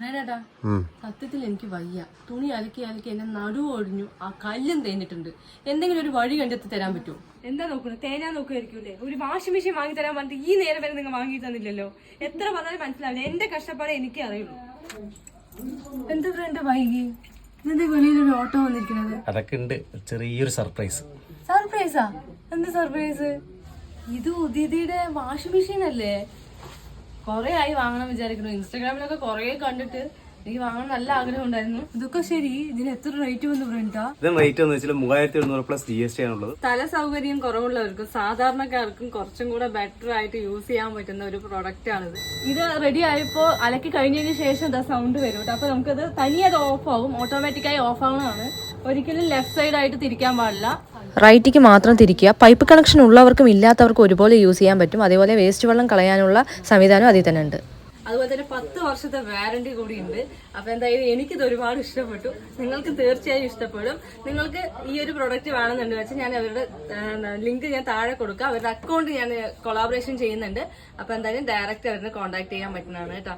നേരാടാ സത്യത്തിൽ എനിക്ക് വയ്യ. തുണി അലക്കി അലക്കി എന്നെ നടുവ് ഒടിഞ്ഞു. ആ കല്ലും തേഞ്ഞിട്ടുണ്ട്. എന്തെങ്കിലും ഒരു വഴി കണ്ടെത്തി തരാൻ പറ്റുമോ? എന്താ നോക്കുന്നത്? തേനാ നോക്കുമായിരിക്കൂലേ? ഒരു വാഷിംഗ് മെഷീൻ വാങ്ങി തരാൻ പറഞ്ഞിട്ട് ഈ നേരം വരെ നിങ്ങൾ വാങ്ങി തന്നില്ലല്ലോ. എത്ര പറഞ്ഞാലും മനസ്സിലാവില്ല. എന്റെ കഷ്ടപ്പാടെ എനിക്ക് അറിയുള്ളൂ. എന്താ ഫ്രണ്ട് വൈകി? ഇതെന്താ വെളിയിലൊരു ഓട്ടോ വന്നിരിക്കുന്നത്? അതൊക്കെ ഉണ്ട് ചെറിയൊരു സർപ്രൈസ്. സർപ്രൈസാ? എന്ത് സർപ്രൈസ്? ഇത് ഉദിതിയുടെ വാഷിംഗ് മെഷീൻ അല്ലേ? കൊറേ ആയി വാങ്ങണം വിചാരിക്കുന്നു. ഇൻസ്റ്റാഗ്രാമിലൊക്കെ കൊറേ കണ്ടിട്ട് എനിക്ക് വാങ്ങാൻ നല്ല ആഗ്രഹം ഉണ്ടായിരുന്നു. ഇതൊക്കെ ശരി. ഇതിന് എത്ര റേറ്റ് വന്നു ഫ്രണ്ടാ? ഇതിന് റേറ്റ് എന്ന് വെച്ചാൽ 3700 പ്ലസ് GST ആണുള്ളത്. സ്ഥല സൗകര്യം കുറവുള്ളവർക്കും സാധാരണക്കാർക്കും കുറച്ചും കൂടെ ബെറ്റർ ആയിട്ട് യൂസ് ചെയ്യാൻ പറ്റുന്ന ഒരു പ്രൊഡക്റ്റ് ആണിത്. ഇത് റെഡി ആയപ്പോ അലക്കി കഴിഞ്ഞതിന് ശേഷം എന്താ സൗണ്ട് വരും കേട്ടോ. അപ്പൊ നമുക്കത് തനിയെ അത് ഓഫ് ആവും. ഓട്ടോമാറ്റിക്കായി ഓഫ് ആവുന്നതാണ്. ഒരിക്കലും ലെഫ്റ്റ് സൈഡ് ആയിട്ട് തിരിക്കാൻ പാടില്ല. റൈറ്റിക്ക് മാത്രം തിരിക്കുക. പൈപ്പ് കണക്ഷൻ ഉള്ളവർക്കും ഇല്ലാത്തവർക്കും ഒരുപോലെ യൂസ് ചെയ്യാൻ പറ്റും. അതേപോലെ വേസ്റ്റ് വെള്ളം കളയാനുള്ള സംവിധാനം അതിൽ തന്നെ ഉണ്ട്. അതുപോലെ തന്നെ 10 വർഷത്തെ വാറന്റി കൂടി ഉണ്ട്. അപ്പൊ എന്തായാലും എനിക്കിത് ഒരുപാട് ഇഷ്ടപ്പെട്ടു. നിങ്ങൾക്ക് തീർച്ചയായും ഇഷ്ടപ്പെടും. നിങ്ങൾക്ക് ഈ ഒരു പ്രൊഡക്റ്റ് വേണമെന്നുണ്ട് വെച്ചാൽ ഞാൻ അവരുടെ ലിങ്ക് ഞാൻ താഴെ കൊടുക്കാം. അവരുടെ അക്കൗണ്ട് ഞാൻ കൊളാബറേഷൻ ചെയ്യുന്നുണ്ട്. അപ്പൊ എന്തായാലും ഡയറക്റ്റ് അവരെ കോൺടാക്ട് ചെയ്യാൻ പറ്റുന്നതാണ് കേട്ടോ.